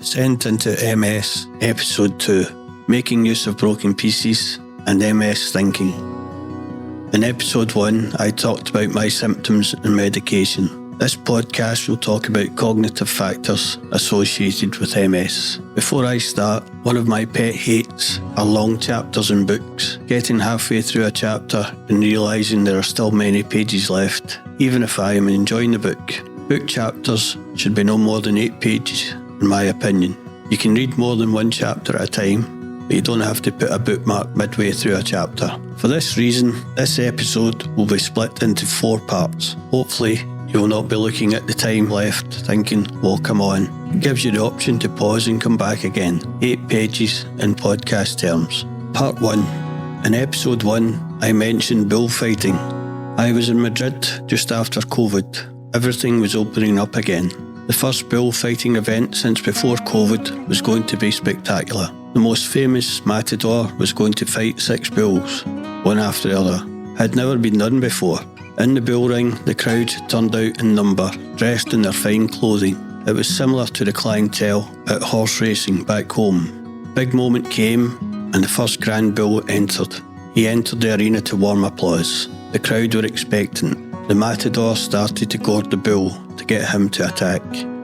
Descent into MS, Episode 2, Making Use of Broken Pieces and MS Thinking. In Episode 1, I talked about my symptoms and medication. This podcast will talk about cognitive factors associated with MS. Before I start, one of my pet hates are long chapters in books. Getting halfway through a chapter and realising there are still many pages left, even if I am enjoying the book. Book chapters should be no more than 8 pages, in my opinion. You can read more than one chapter at a time, but you don't have to put a bookmark midway through a chapter. For this reason, this episode will be split into 4 parts. Hopefully, you will not be looking at the time left thinking, well, come on. It gives you the option to pause and come back again. 8 pages in podcast terms. Part 1. In Episode 1, I mentioned bullfighting. I was in Madrid just after COVID. Everything was opening up again. The first bullfighting event since before COVID was going to be spectacular. The most famous matador was going to fight 6 bulls, one after the other. Had never been done before. In the bull ring, the crowd turned out in number, dressed in their fine clothing. It was similar to the clientele at horse racing back home. Big moment came, and the first grand bull entered. He entered the arena to warm applause. The crowd were expectant. The matador started to goad the bull to get him to attack.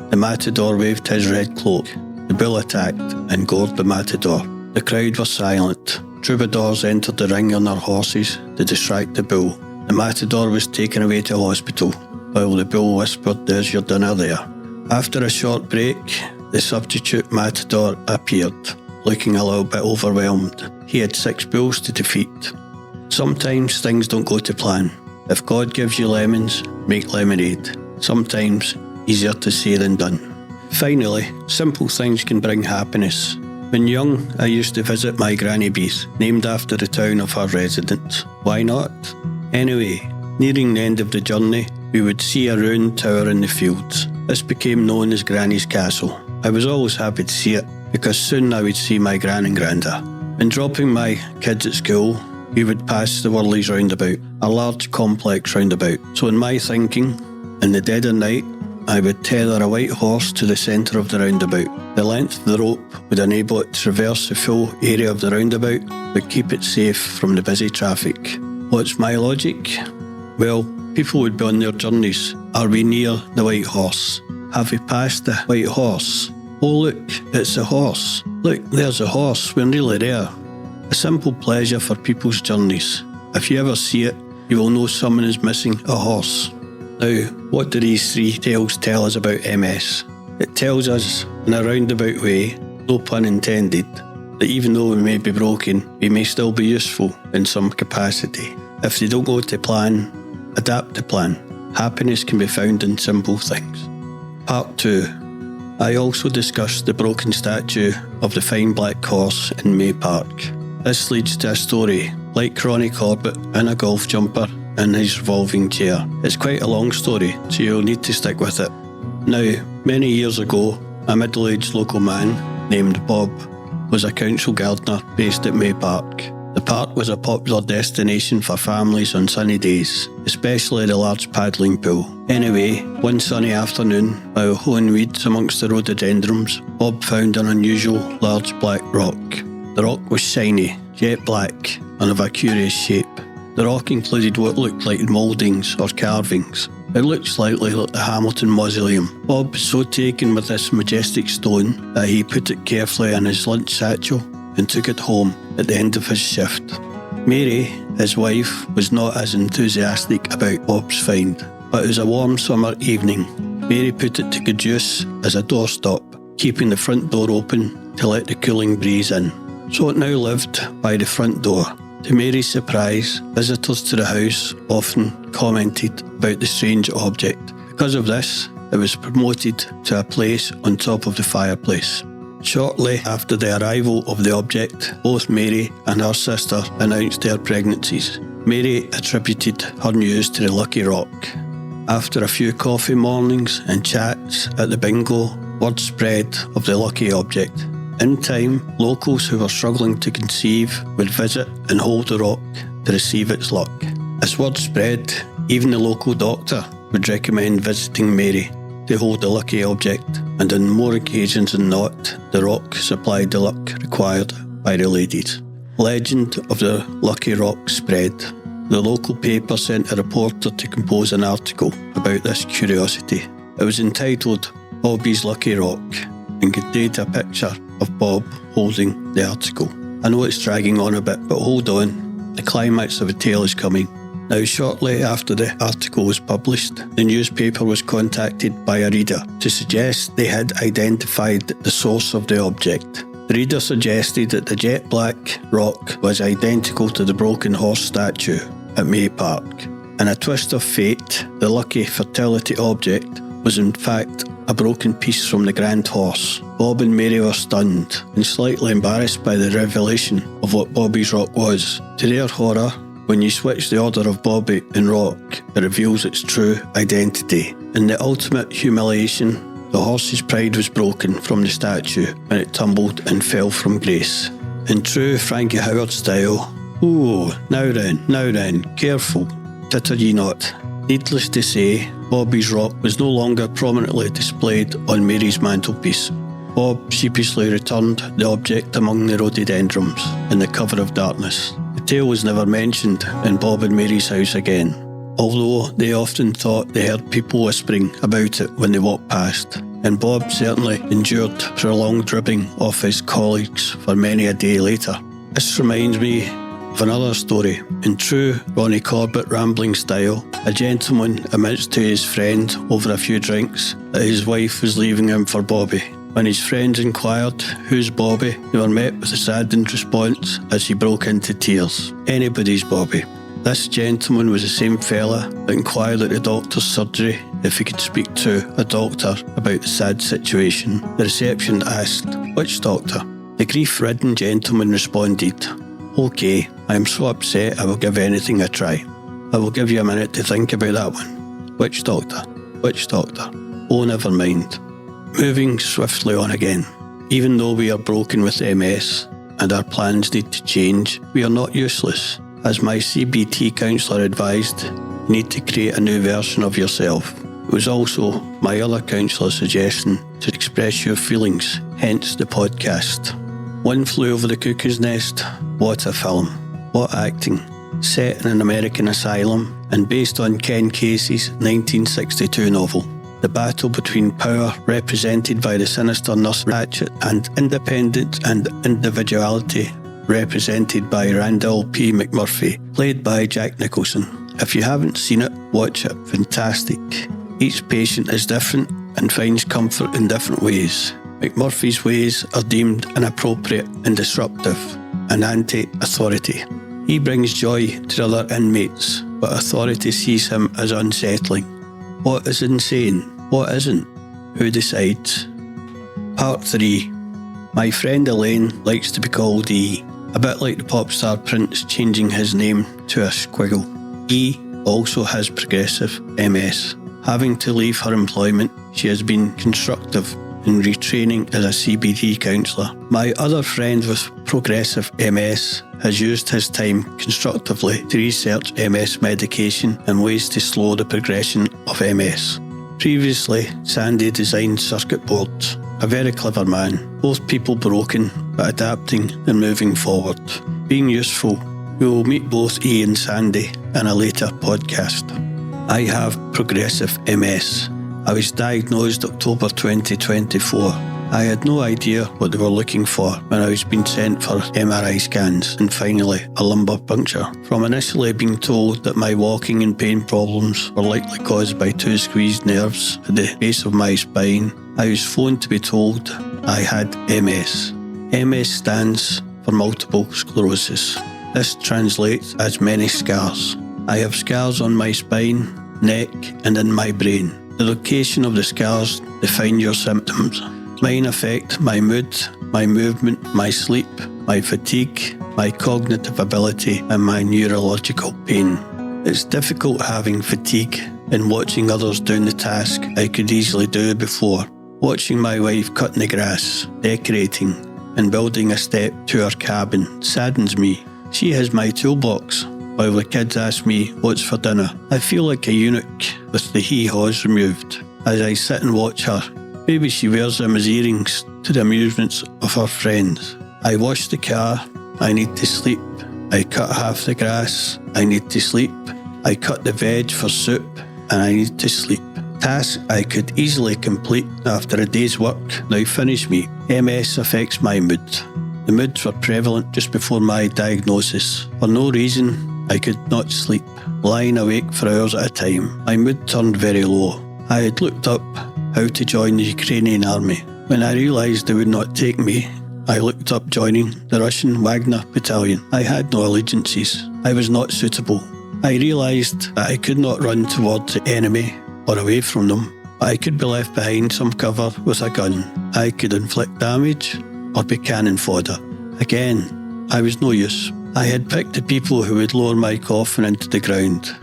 The matador waved his red cloak. The bull attacked and gored the matador. The crowd was silent. Troubadours entered the ring on their horses to distract the bull. The matador was taken away to hospital, while the bull whispered, "There's your dinner there." After a short break, the substitute matador appeared, looking a little bit overwhelmed. He had 6 bulls to defeat. Sometimes things don't go to plan. If God gives you lemons, make lemonade. Sometimes easier to say than done. Finally, simple things can bring happiness. When young, I used to visit my granny Beath, named after the town of her residence. Why not? Anyway, nearing the end of the journey, we would see a ruined tower in the fields. This became known as Granny's Castle. I was always happy to see it, because soon I would see my gran and granda. When dropping my kids at school, we would pass the Worleys roundabout, a large complex roundabout. So in my thinking, in the dead of night, I would tether a white horse to the centre of the roundabout. The length of the rope would enable it to traverse the full area of the roundabout, but keep it safe from the busy traffic. What's my logic? Well, people would be on their journeys. Are we near the white horse? Have we passed the white horse? Oh look, it's a horse. Look, there's a horse, we're nearly there. A simple pleasure for people's journeys. If you ever see it, you will know someone is missing a horse. Now, what do these 3 tales tell us about MS? It tells us, in a roundabout way, no pun intended, that even though we may be broken, we may still be useful in some capacity. If they don't go to plan, adapt the plan. Happiness can be found in simple things. Part 2. I also discussed the broken statue of the fine black horse in May Park. This leads to a story, like Ronnie Corbett in a golf jumper in his revolving chair. It's quite a long story, so you'll need to stick with it. Now, many years ago, a middle-aged local man named Bob was a council gardener based at May Park. The park was a popular destination for families on sunny days, especially the large paddling pool. Anyway, one sunny afternoon, while hoeing weeds amongst the rhododendrons, Bob found an unusual large black rock. The rock was shiny, jet black, and of a curious shape. The rock included what looked like mouldings or carvings. It looked slightly like the Hamilton Mausoleum. Bob was so taken with this majestic stone that he put it carefully in his lunch satchel and took it home at the end of his shift. Mary, his wife, was not as enthusiastic about Bob's find, but it was a warm summer evening. Mary put it to good use as a doorstop, keeping the front door open to let the cooling breeze in. So it now lived by the front door. To Mary's surprise, visitors to the house often commented about the strange object. Because of this, it was promoted to a place on top of the fireplace. Shortly after the arrival of the object, both Mary and her sister announced their pregnancies. Mary attributed her news to the lucky rock. After a few coffee mornings and chats at the bingo, word spread of the lucky object. In time, locals who were struggling to conceive would visit and hold the rock to receive its luck. As word spread, even the local doctor would recommend visiting Mary. to hold the lucky object, and on more occasions than not, the rock supplied the luck required by the ladies. Legend of the lucky rock spread. The local paper sent a reporter to compose an article about this curiosity. It was entitled Bobby's Lucky Rock and contained a picture of Bob holding the article. I know it's dragging on a bit, but hold on, the climax of the tale is coming. Now, shortly after the article was published, the newspaper was contacted by a reader to suggest they had identified the source of the object. The reader suggested that the jet black rock was identical to the broken horse statue at May Park. In a twist of fate, the lucky fertility object was in fact a broken piece from the Grand Horse. Bob and Mary were stunned and slightly embarrassed by the revelation of what Bobby's Rock was. To their horror, when you switch the order of Bobby and Rock, it reveals its true identity. In the ultimate humiliation, the horse's pride was broken from the statue when it tumbled and fell from grace. In true Frankie Howard style, "Ooh, now then, careful, titter ye not." Needless to say, Bobby's Rock was no longer prominently displayed on Mary's mantelpiece. Bob sheepishly returned the object among the rhododendrons in the cover of darkness. The tale was never mentioned in Bob and Mary's house again, although they often thought they heard people whispering about it when they walked past, and Bob certainly endured prolonged ribbing off his colleagues for many a day later. This reminds me of another story. In true Ronnie Corbett rambling style, a gentleman admits to his friend over a few drinks that his wife was leaving him for Bobby. When his friends inquired, "Who's Bobby?" they were met with a saddened response as he broke into tears. "Anybody's Bobby." This gentleman was the same fella that inquired at the doctor's surgery if he could speak to a doctor about the sad situation. The reception asked, "Which doctor?" The grief-ridden gentleman responded, "OK, I am so upset I will give anything a try. I will give you a minute to think about that one. Which doctor? Which doctor? Oh, never mind." Moving swiftly on again. Even though we are broken with MS and our plans need to change, we are not useless. As my CBT counsellor advised, you need to create a new version of yourself. It was also my other counsellor's suggestion to express your feelings, hence the podcast. One Flew Over the Cuckoo's Nest. What a film. What acting. Set in an American asylum and based on Ken Casey's 1962 novel. The battle between power, represented by the sinister Nurse Ratched, and independence and individuality, represented by Randall P. McMurphy, played by Jack Nicholson. If you haven't seen it, watch it. Fantastic. Each patient is different and finds comfort in different ways. McMurphy's ways are deemed inappropriate and disruptive, and anti-authority. He brings joy to other inmates, but authority sees him as unsettling. What is insane? What isn't? Who decides? Part 3. My friend Elaine likes to be called E, a bit like the pop star Prince changing his name to a squiggle. E also has progressive MS. Having to leave her employment, she has been constructive in retraining as a CBT counsellor. My other friend with progressive MS has used his time constructively to research MS medication and ways to slow the progression of MS. Previously, Sandy designed circuit boards. A very clever man. Both people broken, but adapting and moving forward. Being useful. We will meet both E and Sandy in a later podcast. I have progressive MS. I was diagnosed October 2024. I had no idea what they were looking for when I was being sent for MRI scans and finally a lumbar puncture. From initially being told that my walking and pain problems were likely caused by 2 squeezed nerves at the base of my spine, I was phoned to be told I had MS. MS stands for multiple sclerosis. This translates as many scars. I have scars on my spine, neck and in my brain. The location of the scars define your symptoms. Mine affect my mood, my movement, my sleep, my fatigue, my cognitive ability and my neurological pain. It's difficult having fatigue and watching others doing the task I could easily do before. Watching my wife cutting the grass, decorating and building a step to her cabin saddens me. She has my toolbox, while the kids ask me what's for dinner. I feel like a eunuch with the hee-haws removed. as I sit and watch her. Maybe she wears them as earrings to the amusements of her friends. I wash the car. I need to sleep. I cut half the grass. I need to sleep. I cut the veg for soup, and I need to sleep. Tasks I could easily complete after a day's work now finish me. MS affects my mood. The moods were prevalent just before my diagnosis. For no reason, I could not sleep, lying awake for hours at a time. My mood turned very low. I had looked up how to join the Ukrainian army. When I realised they would not take me, I looked up joining the Russian Wagner battalion. I had no allegiances. I was not suitable. I realised that I could not run towards the enemy or away from them, but I could be left behind some cover with a gun. I could inflict damage or be cannon fodder. Again, I was no use. I had picked the people who would lower my coffin into the ground.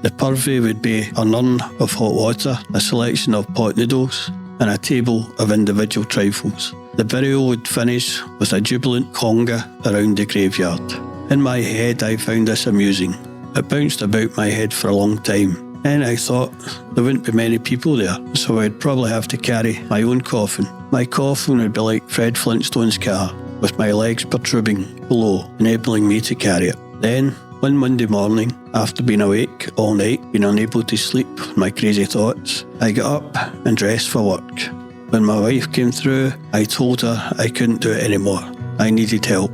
The purvey would be an urn of hot water, a selection of pot noodles, and a table of individual trifles. The burial would finish with a jubilant conga around the graveyard. In my head, I found this amusing. It bounced about my head for a long time. Then I thought there wouldn't be many people there, so I'd probably have to carry my own coffin. My coffin would be like Fred Flintstone's car, with my legs protruding below, enabling me to carry it. Then, one Monday morning, after being awake all night, being unable to sleep with my crazy thoughts, I got up and dressed for work. When my wife came through, I told her I couldn't do it anymore. I needed help.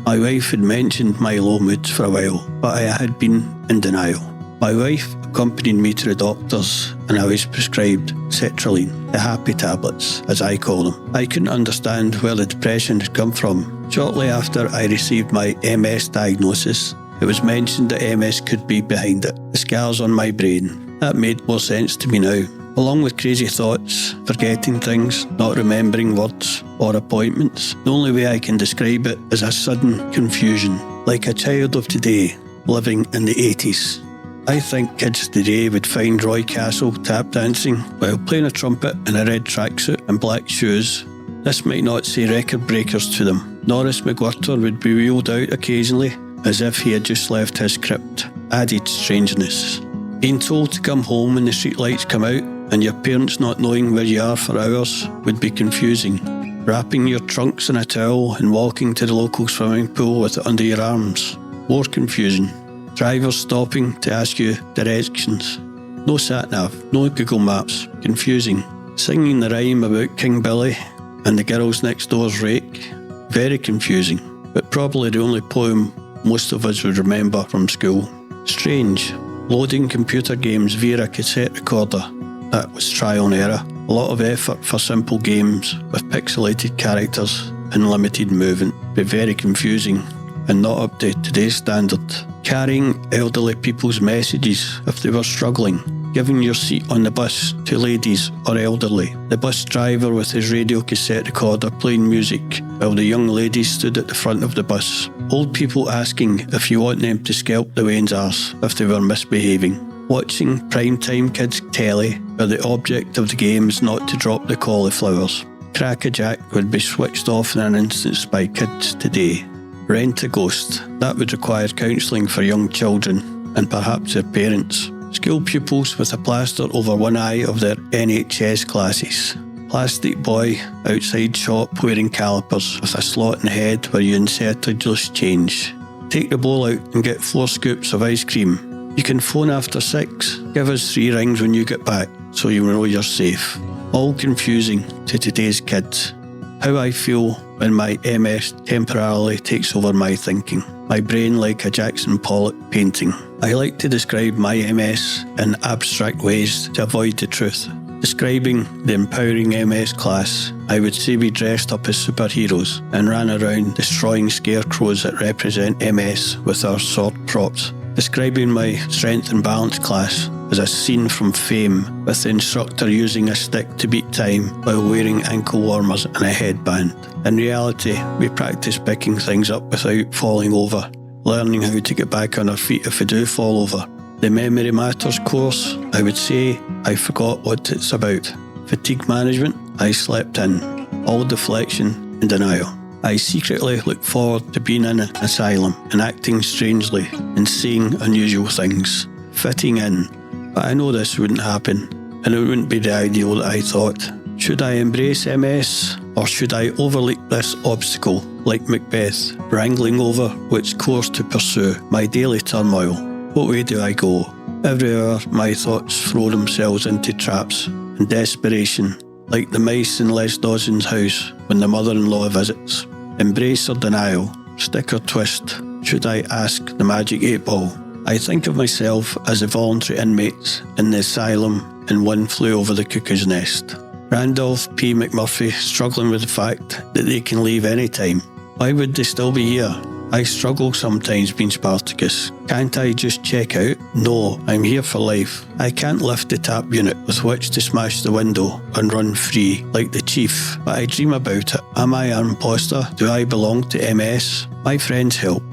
My wife had mentioned my low moods for a while, but I had been in denial. My wife accompanied me to the doctors and I was prescribed sertraline, the happy tablets, as I call them. I couldn't understand where the depression had come from. Shortly after I received my MS diagnosis, it was mentioned that MS could be behind it, the scars on my brain. That made more sense to me now. Along with crazy thoughts, forgetting things, not remembering words or appointments, the only way I can describe it is a sudden confusion, like a child of today living in the 80s. I think kids today would find Roy Castle tap dancing while playing a trumpet in a red tracksuit and black shoes. This might not say record breakers to them. Norris McWhirter would be wheeled out occasionally as if he had just left his crypt. Added strangeness. Being told to come home when the streetlights come out and your parents not knowing where you are for hours would be confusing. Wrapping your trunks in a towel and walking to the local swimming pool with it under your arms. More confusing. Drivers stopping to ask you directions. No sat-nav, no Google Maps. Confusing. Singing the rhyme about King Billy and the girls next door's rake. Very confusing, but probably the only poem most of us would remember from school. Strange. Loading computer games via a cassette recorder. That was trial and error. A lot of effort for simple games with pixelated characters and limited movement. Be very confusing and not up to today's standard. Carrying elderly people's messages if they were struggling. Giving your seat on the bus to ladies or elderly. The bus driver with his radio cassette recorder playing music while the young ladies stood at the front of the bus. Old people asking if you want them to scalp the Wayne's arse if they were misbehaving. Watching primetime kids telly where the object of the game is not to drop the cauliflowers. Crack-a-Jack would be switched off in an instant by kids today. Rent-a-Ghost. That would require counselling for young children and perhaps their parents. School pupils with a plaster over one eye of their NHS classes. Plastic boy outside shop wearing calipers with a slot in head where you inserted loose change. Take the bowl out and get 4 scoops of ice cream. You can phone after 6. Give us 3 rings when you get back so you know you're safe. All confusing to today's kids. How I feel when my MS temporarily takes over my thinking. My brain like a Jackson Pollock painting. I like to describe my MS in abstract ways to avoid the truth. Describing the empowering MS class, I would say we dressed up as superheroes and ran around destroying scarecrows that represent MS with our sword props. Describing my strength and balance class as a scene from Fame with the instructor using a stick to beat time while wearing ankle warmers and a headband. In reality, we practice picking things up without falling over, learning how to get back on our feet if we do fall over. The Memory Matters course, I would say I forgot what it's about. Fatigue management, I slept in. All deflection and denial. I secretly look forward to being in an asylum and acting strangely and saying unusual things. Fitting in. But I know this wouldn't happen. and it wouldn't be the ideal that I thought. Should I embrace MS, or should I overlook this obstacle like Macbeth, wrangling over which course to pursue my daily turmoil? What way do I go? Every hour my thoughts throw themselves into traps and desperation, like the mice in Les Dawson's house when the mother-in-law visits. Embrace or denial, stick or twist, should I ask the magic 8-ball? I think of myself as the voluntary inmates in the asylum in One Flew Over the Cuckoo's Nest. Randolph P. McMurphy struggling with the fact that they can leave any time. Why would they still be here? I struggle sometimes being Spartacus. Can't I just check out? No, I'm here for life. I can't lift the tap unit with which to smash the window and run free like the chief, but I dream about it. Am I an imposter? Do I belong to MS? My friends help.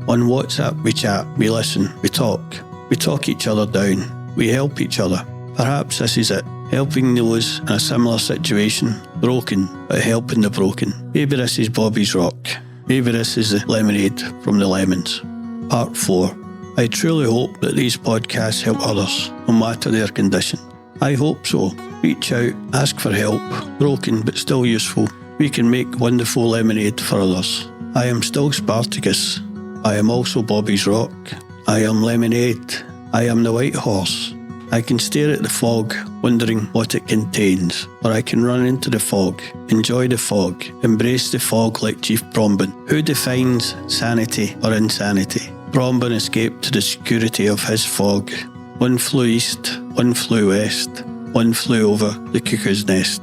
On WhatsApp we chat, we listen, we talk each other down, we help each other. Perhaps this is it. Helping those in a similar situation, broken, but helping the broken. Maybe this is Bobby's Rock. Maybe this is the lemonade from the lemons. Part 4. I truly hope that these podcasts help others, no matter their condition. I hope so. Reach out, ask for help. Broken but still useful. We can make wonderful lemonade for others. I am still Spartacus. I am also Bobby's Rock. I am lemonade. I am the white horse. I can stare at the fog, wondering what it contains, or I can run into the fog, enjoy the fog, embrace the fog like Chief Brombin. Who defines sanity or insanity? Brombin escaped to the security of his fog. One flew east, one flew west, one flew over the cuckoo's nest.